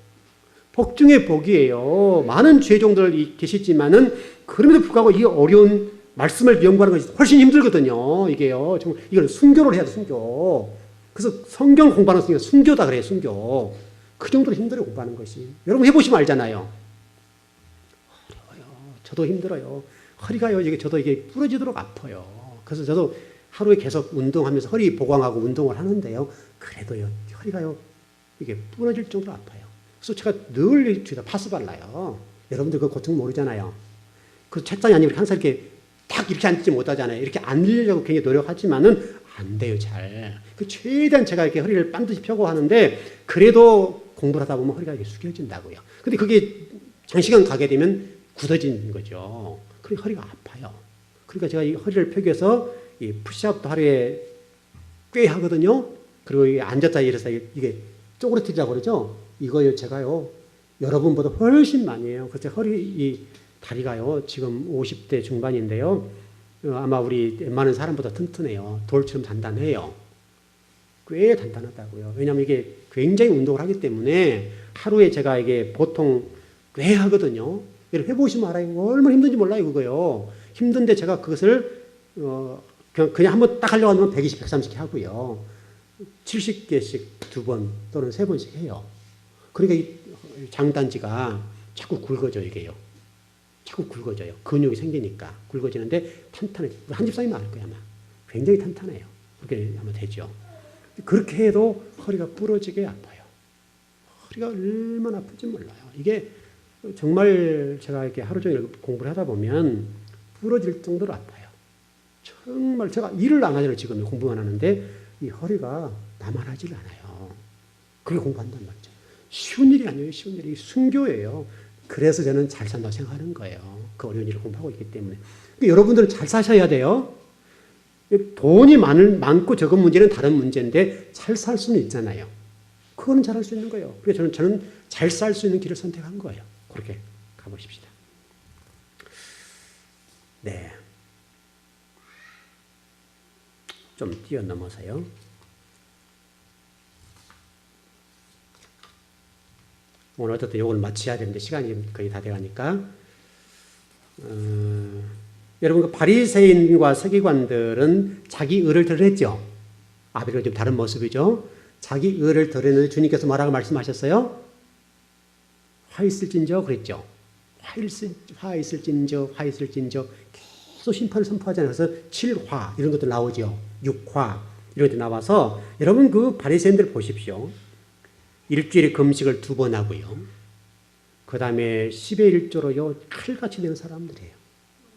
복 중의 복이에요. 많은 죄종들 계시지만은 그럼에도 불구하고 이 어려운 말씀을 연구하는 것이 훨씬 힘들거든요. 이게요. 이걸 순교를 해야 돼. 순교. 그래서 성경 공부하는 것이 순교다 그래요. 순교. 그 정도로 힘들어요. 공부하는 것이. 여러분 해보시면 알잖아요. 어려워요. 저도 힘들어요. 허리가요. 저도 이게 부러지도록 아파요. 그래서 저도 하루에 계속 운동하면서 허리 보강하고 운동을 하는데요. 그래도요. 허리가요. 이게 부러질 정도로 아파요. 그래서 제가 늘 뒤에다 파스 발라요. 여러분들 그 고통 모르잖아요. 그 책상이 아니면 항상 이렇게 딱 이렇게 앉지 못하잖아요. 이렇게 앉으려고 굉장히 노력하지만은 안 돼요, 잘. 그 최대한 제가 이렇게 허리를 반드시 펴고 하는데 그래도 공부를 하다 보면 허리가 이렇게 숙여진다고요. 근데 그게 장시간 가게 되면 굳어지는 거죠. 그러니까 허리가 아파요. 그러니까 제가 이 허리를 펴기 위해서 이 푸시업도 하루에 꽤 하거든요. 그리고 앉았다 일어서 이게 쪼그라뜨리라고 그러죠. 이거요, 제가요, 여러분보다 훨씬 많이 해요. 그래서 이 다리가요, 지금 50대 중반인데요. 아마 우리 웬만한 사람보다 튼튼해요. 돌처럼 단단해요. 꽤 단단하다고요. 왜냐하면 이게 굉장히 운동을 하기 때문에 하루에 제가 이게 보통 꽤 하거든요. 해보시면 알아요. 얼마나 힘든지 몰라요, 그거요. 힘든데 제가 그것을, 그냥 한번 딱 하려고 하면 120, 130개 하고요. 70개씩 2번 또는 3번씩 해요. 그러니까 이 장단지가 자꾸 굵어져요, 이게요. 자꾸 굵어져요. 근육이 생기니까 굵어지는데 탄탄해요. 한 집사님은 알 거야, 아마. 굉장히 탄탄해요. 그렇게 하면 되죠. 그렇게 해도 허리가 부러지게 아파요. 허리가 얼마나 아픈지 몰라요. 이게 정말 제가 이렇게 하루 종일 공부를 하다 보면 부러질 정도로 아파요. 정말 제가 일을 안 하잖아요. 지금 공부만 하는데 이 허리가 나만하질 않아요. 그게 공부한단 말이죠. 쉬운 일이 아니에요. 쉬운 일이 순교예요. 그래서 저는 잘 산다고 생각하는 거예요. 그 어려운 일을 공부하고 있기 때문에. 그러니까 여러분들은 잘 사셔야 돼요. 돈이 많고 적은 문제는 다른 문제인데 잘 살 수는 있잖아요. 그거는 잘할 수 있는 거예요. 그래서 저는 잘 살 수 있는 길을 선택한 거예요. 그렇게 가보십시다. 네. 좀 뛰어넘어서요. 오늘 어쨌든 이걸 마쳐야 되는데 시간이 거의 다 돼가니까 여러분 그 바리새인과 서기관들은 자기 의를 드러냈죠. 아벨은 좀 다른 모습이죠. 자기 의를 드러내는 주님께서 뭐라고 말씀하셨어요? 화 있을진저 그랬죠. 화 있을진저 계속 심판을 선포하잖아요. 그래서 7화 이런 것도 나오죠. 6화 이런 것도 나와서 여러분 그 바리새인들 보십시오. 일주일에 금식을 2번 하고요. 그 다음에 10의 1조로요 칼같이 되는 사람들이에요.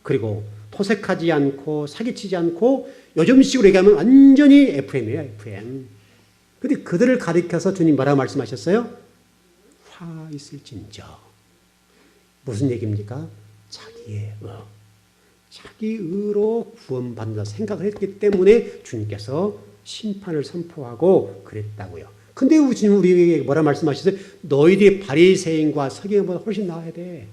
그리고 토색하지 않고 사기치지 않고 요즘식으로 얘기하면 완전히 FM이에요. FM. 근데 그들을 가리켜서 주님 뭐라고 말씀하셨어요? 화 있을진저. 무슨 얘기입니까? 자기의 자기 의로 구원받는다 생각을 했기 때문에 주님께서 심판을 선포하고 그랬다고요. 근데 주님 우리에게 뭐라 말씀하셨어요? 너희들이 바리새인과 서기관보다 훨씬 나아야 돼.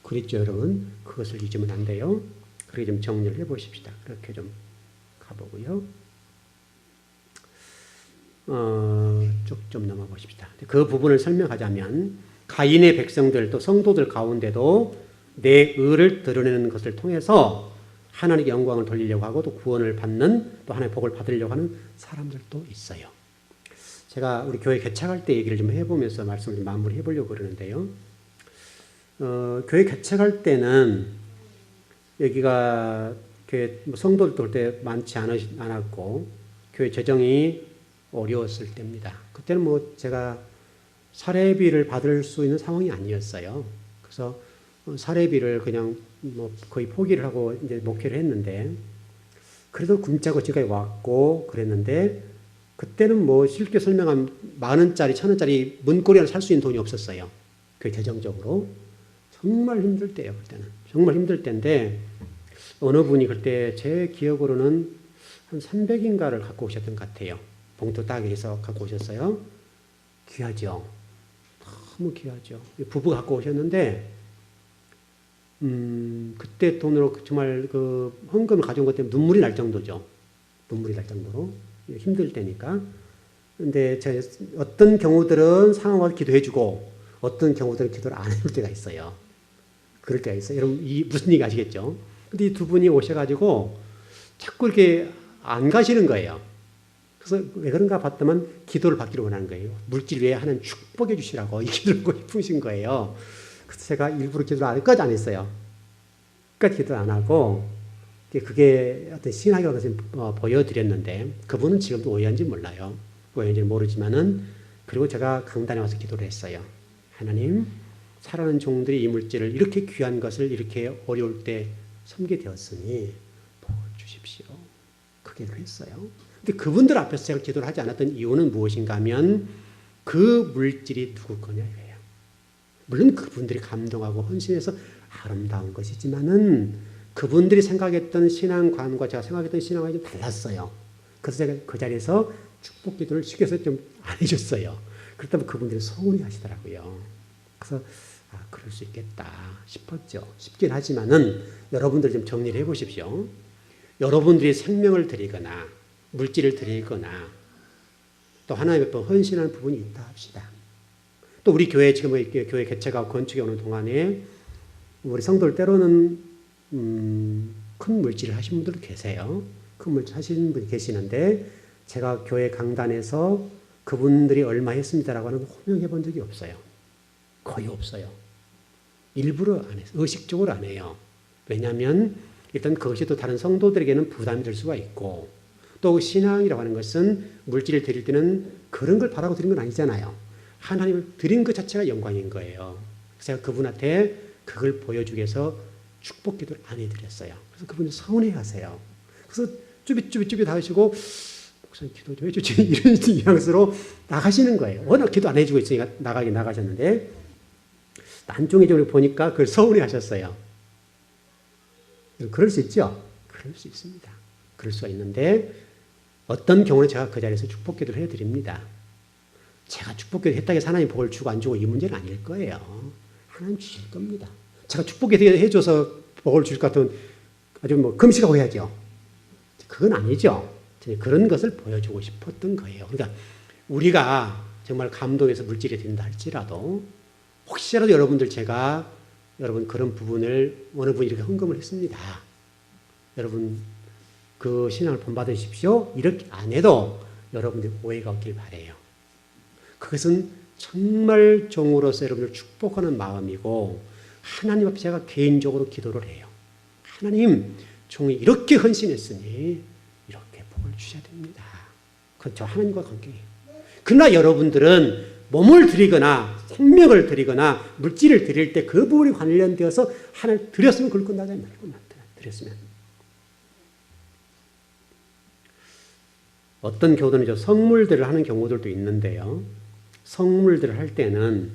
그랬죠, 여러분. 그것을 잊으면 안 돼요. 그렇게 좀 정리를 해보십시다. 그렇게 좀 가보고요. 쭉 좀 넘어보십시다. 그 부분을 설명하자면 가인의 백성들 또 성도들 가운데도 내 의를 드러내는 것을 통해서 하나님께 영광을 돌리려고 하고 또 구원을 받는 또 하나님의 복을 받으려고 하는 사람들도 있어요. 제가 우리 교회 개척할 때 얘기를 좀 해보면서 말씀을 좀 마무리해 보려고 그러는데요. 교회 개척할 때는 여기가 교회 성도들도 그때 많지 않았고 교회 재정이 어려웠을 때입니다. 그때는 뭐 제가 사례비를 받을 수 있는 상황이 아니었어요. 그래서 사례비를 그냥 뭐 거의 포기를 하고 이제 목회를 했는데 그래도 굶자고 지금까지 왔고 그랬는데 그때는 뭐 쉽게 설명하면 10,000원짜리 1,000원짜리 문고리를 살 수 있는 돈이 없었어요. 그 재정적으로. 정말 힘들 때예요. 그때는. 정말 힘들 때인데 어느 분이 그때 제 기억으로는 한 300인가를 갖고 오셨던 것 같아요. 봉투 딱 해서 갖고 오셨어요. 귀하죠. 너무 귀하죠. 부부가 갖고 오셨는데 그때 돈으로 정말 그 헌금을 가져온 것 때문에 눈물이 날 정도죠. 눈물이 날 정도로. 힘들 때니까. 근데 어떤 경우들은 상황을 기도해주고 어떤 경우들은 기도를 안 해줄 때가 있어요. 그럴 때가 있어요. 여러분 무슨 얘기 아시겠죠? 근데 이 두 분이 오셔가지고 자꾸 이렇게 안 가시는 거예요. 그래서 왜 그런가 봤더만 기도를 받기를 원하는 거예요. 물질 외에 하나님 축복해 주시라고 이 기도를 하고 싶으신 거예요. 그래서 제가 일부러 기도를 끝까지 안 했어요. 끝까지 기도를 안 하고 그게 어떤 신학이라고 해서 보여드렸는데 그분은 지금도 오해한지 몰라요. 오해한지는 모르지만은 그리고 제가 강단에 와서 기도를 했어요. 하나님 사랑하는 종들이 이 물질을 이렇게 귀한 것을 이렇게 어려울 때 섬게 되었으니 도와주십시오. 그게 했어요. 근데 그분들 앞에서 제가 기도를 하지 않았던 이유는 무엇인가 하면 그 물질이 누구 거냐예요. 물론 그분들이 감동하고 헌신해서 아름다운 것이지만은 그분들이 생각했던 신앙관과 제가 생각했던 신앙관이 좀 달랐어요. 그래서 제가 그 자리에서 축복 기도를 시켜서 좀 안 해줬어요. 그렇다면 그분들이 서운해 하시더라고요. 그래서 그럴 수 있겠다 싶었죠. 싶긴 하지만은 여러분들 좀 정리를 해보십시오. 여러분들이 생명을 드리거나 물질을 드리거나 또 하나님의 헌신하는 부분이 있다 합시다. 또 우리 교회 지금 교회 개척하고 건축에 오는 동안에 우리 성도들 때로는 큰 물질을 하신 분들도 계세요. 큰 물질 하시는 분이 계시는데 제가 교회 강단에서 그분들이 얼마 했습니다라고 하는 거 호명해 본 적이 없어요. 거의 없어요. 일부러 안 해요. 의식적으로 안 해요. 왜냐하면 일단 그것이 또 다른 성도들에게는 부담이 될 수가 있고, 또 신앙이라고 하는 것은 물질을 드릴 때는 그런 걸 바라고 드린 건 아니잖아요. 하나님을 드린 것 자체가 영광인 거예요. 그래서 제가 그분한테 그걸 보여주기 위해서 축복 기도를 안 해드렸어요. 그래서 그분이 서운해하세요. 그래서 쭈빗 하시고 목사님 기도 좀 해주지 이런 뉘앙스로 나가시는 거예요. 워낙 기도 안 해주고 있으니까 나가셨는데 나중에 좀 보니까 그걸 서운해하셨어요. 그럴 수 있죠? 그럴 수 있습니다. 그럴 수가 있는데 어떤 경우는 제가 그 자리에서 축복 기도를 해드립니다. 제가 축복 기도 했다고 해서 하나님 복을 주고 안 주고 이 문제는 아닐 거예요. 하나님 주실 겁니다. 제가 축복 기도 해줘서 복을 주실 것 같으면 아주 뭐 금식하고 해야죠. 그건 아니죠. 그런 것을 보여주고 싶었던 거예요. 그러니까 우리가 정말 감동해서 물질이 된다 할지라도 혹시라도 여러분 그런 부분을 어느 분이 이렇게 헌금을 했습니다. 여러분 그 신앙을 본받으십시오. 이렇게 안 해도 여러분들 오해가 없길 바라요. 그것은 정말 종으로서 여러분을 축복하는 마음이고 하나님 앞에 제가 개인적으로 기도를 해요. 하나님 종이 이렇게 헌신했으니 이렇게 복을 주셔야 됩니다. 그건 저 하나님과 관계예요. 그러나 여러분들은 몸을 드리거나 생명을 드리거나 물질을 드릴 때 그 부분이 관련되어서 하나님 드렸으면 그걸 끝나지 말고 드렸으면. 어떤 교도는 성물들을 하는 경우들도 있는데요. 성물들을 할 때는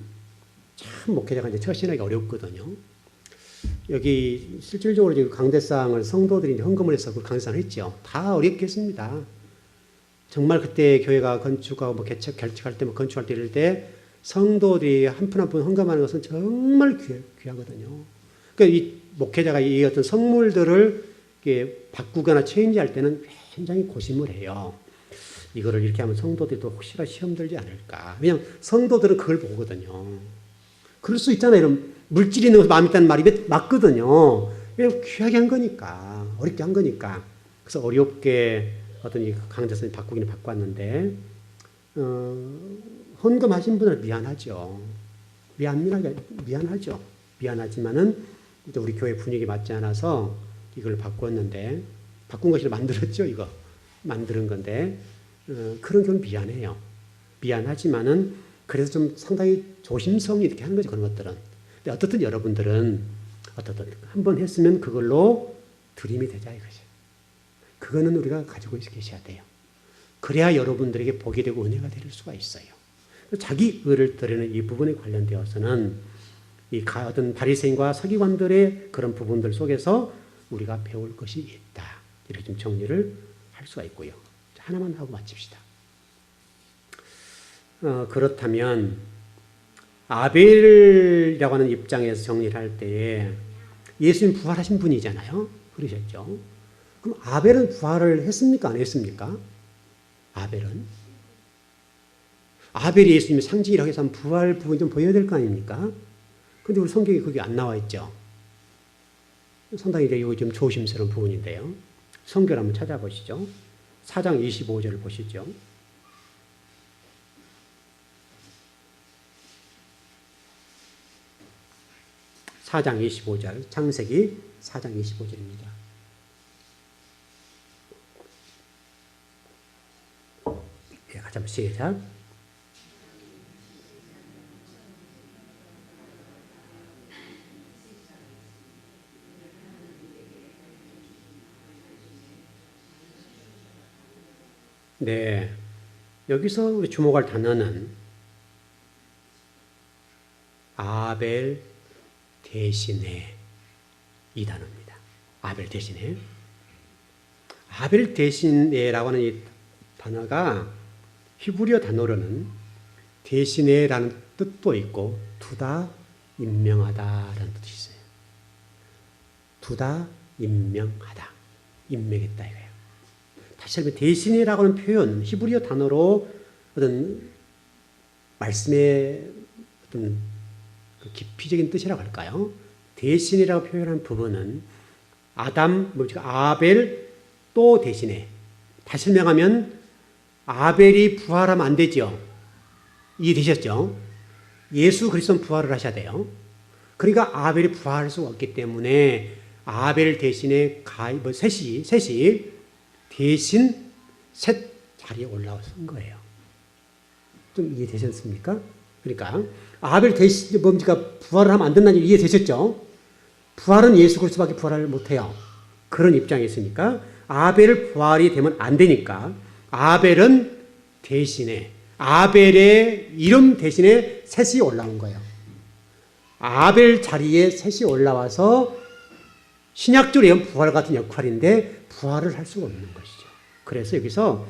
참 목회자가 이제 처신하기 어렵거든요. 여기 실질적으로 지금 강대상을 성도들이 이제 헌금을 해서 그 강대상을 했죠. 다 어렵겠습니다. 정말 그때 교회가 건축하고 뭐 결축할 때, 뭐 건축할 때 이럴 때 성도들이 한 푼 한 푼 헌금하는 것은 정말 귀하거든요. 그러니까 이 목회자가 이 어떤 성물들을 바꾸거나 체인지할 때는 굉장히 고심을 해요. 이거를 이렇게 하면 성도들도 혹시나 시험 들지 않을까. 왜냐하면 성도들은 그걸 보거든요. 그럴 수 있잖아요. 이런 물질이 있는 것에 마음이 있다는 말이 맞거든요. 왜냐하면 귀하게 한 거니까. 어렵게 한 거니까. 그래서 어렵게 어떤 이 강대선이 바꾸기는 바꿨는데 헌금하신 분은 미안하죠. 미안하죠. 미안하지만은 우리 교회 분위기 맞지 않아서 이걸 바꿨는데 바꾼 것이 만들었죠. 이거 만드는 건데 그런 경우는 미안해요. 미안하지만은 그래서 좀 상당히 조심성이 이렇게 하는 거죠. 그런 것들은. 근데 어떻든 여러분들은 한번 했으면 그걸로 드림이 되자 이거죠. 그거는 우리가 가지고 계셔야 돼요. 그래야 여러분들에게 복이 되고 은혜가 될 수가 있어요. 자기 의를 드리는 이 부분에 관련되어서는 이 어떤 바리새인과 서기관들의 그런 부분들 속에서 우리가 배울 것이 있다. 이렇게 좀 정리를 할 수가 있고요. 하나만 하고 마칩시다. 그렇다면 아벨이라고 하는 입장에서 정리를 할 때에 예수님 부활하신 분이잖아요. 그러셨죠. 그럼 아벨은 부활을 했습니까? 안 했습니까? 아벨이 예수님의 상징이라고 해서 부활 부분이 좀 보여야 될 거 아닙니까? 근데 우리 성경에 그게 안 나와 있죠. 상당히 이거 좀 조심스러운 부분인데요. 성경을 한번 찾아보시죠. 4장 25절을 보시죠. (4장 25절) 창세기 4장 25절입니다. 예, 같이 한번 시작. 네, 여기서 우리 주목할 단어는 아벨 대신에 이 단어입니다. 아벨 대신에. 아벨 대신에라고 하는 이 단어가 히브리어 단어로는 대신에라는 뜻도 있고 두다 임명하다라는 뜻이 있어요. 두다 임명하다. 임명했다 이거예요. 다시 한번 대신이라고 하는 표현, 히브리어 단어로 어떤 말씀의 어떤 깊이적인 뜻이라고 할까요? 대신이라고 표현한 부분은 아벨 또 대신에. 다시 설명하면 아벨이 부활하면 안 되죠. 이해되셨죠? 예수 그리스도는 부활을 하셔야 돼요. 그러니까 아벨이 부활할 수가 없기 때문에 아벨 대신에 셋이 대신 셋 자리에 올라선 거예요. 좀 이해되셨습니까? 그러니까 아벨 대신 뭡니까? 부활을 하면 안 된다는 이해되셨죠? 부활은 예수 그리스도밖에 부활을 못해요. 그런 입장에 있으니까 아벨 부활이 되면 안 되니까 아벨은 대신에 아벨의 이름 대신에 셋이 올라온 거예요. 아벨 자리에 셋이 올라와서 신약적으로 얘기하면 부활 같은 역할인데 부활을 할 수가 없는 것이죠. 그래서 여기서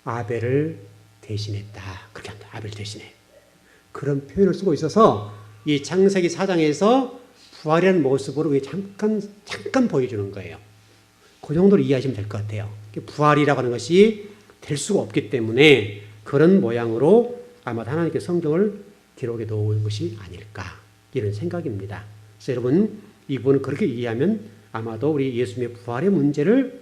아벨을 대신했다. 그렇게 한다. 아벨 대신에. 그런 표현을 쓰고 있어서 이 창세기 4장에서 부활이라는 모습으로 잠깐 보여주는 거예요. 그 정도로 이해하시면 될 것 같아요. 부활이라고 하는 것이 될 수가 없기 때문에 그런 모양으로 아마 하나님께 성경을 기록해 놓은 것이 아닐까 이런 생각입니다. 그래서 여러분 이 부분을 그렇게 이해하면 아마도 우리 예수님의 부활의 문제를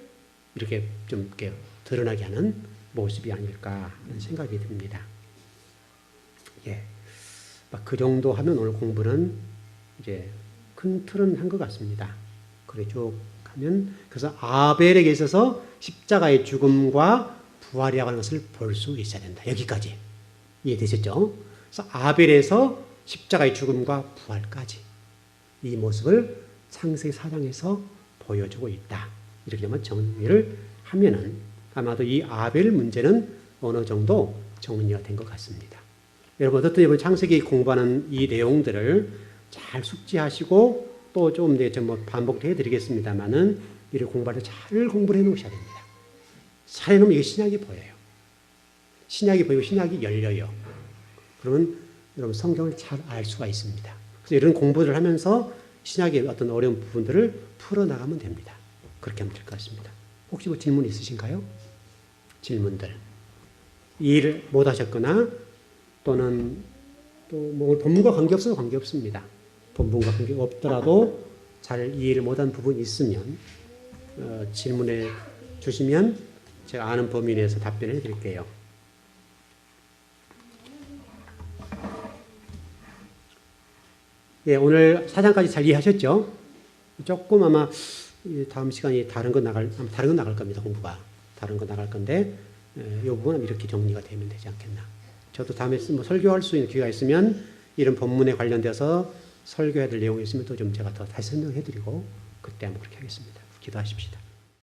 이렇게 좀 이렇게 드러나게 하는 모습이 아닐까 하는 생각이 듭니다. 예, 그 정도 하면 오늘 공부는 이제 큰 틀은 한 것 같습니다. 그래 쭉 하면 그래서 아벨에게 있어서 십자가의 죽음과 부활이라고 하는 것을 볼 수 있어야 된다. 여기까지 이해되셨죠? 그래서 아벨에서 십자가의 죽음과 부활까지 이 모습을 창세기 4장에서 보여주고 있다. 이렇게 한번 정리를 하면은 아마도 이 아벨 문제는 어느 정도 정리가 된 것 같습니다. 여러분 어떻든 이번 창세기 공부하는 이 내용들을 잘 숙지하시고 또 좀 이제 좀 반복도 해드리겠습니다만은 이를 공부할 때 잘 공부를 해놓으셔야 됩니다. 잘 해놓으면 이게 신약이 보여요. 신약이 보이고 신약이 열려요. 그러면 여러분 성경을 잘 알 수가 있습니다. 그래서 이런 공부를 하면서 신약의 어떤 어려운 부분들을 풀어나가면 됩니다. 그렇게 하면 될 것 같습니다. 혹시 뭐 질문 있으신가요? 질문들. 이해를 못 하셨거나 또는 또 뭐 본문과 관계없어도 관계없습니다. 본문과 관계없더라도 잘 이해를 못한 부분이 있으면 질문해 주시면 제가 아는 범위 내에서 답변해 드릴게요. 예, 오늘 4장까지 잘 이해하셨죠? 조금 아마 다음 시간이 다른 거 나갈 겁니다. 공부가 다른 거 나갈 건데 이 부분은 이렇게 정리가 되면 되지 않겠나. 저도 다음에 뭐 설교할 수 있는 기회가 있으면 이런 본문에 관련돼서 설교해야 될 내용이 있으면 또 좀 제가 더 다시 설명해 드리고 그때 한번 그렇게 하겠습니다. 기도하십시다.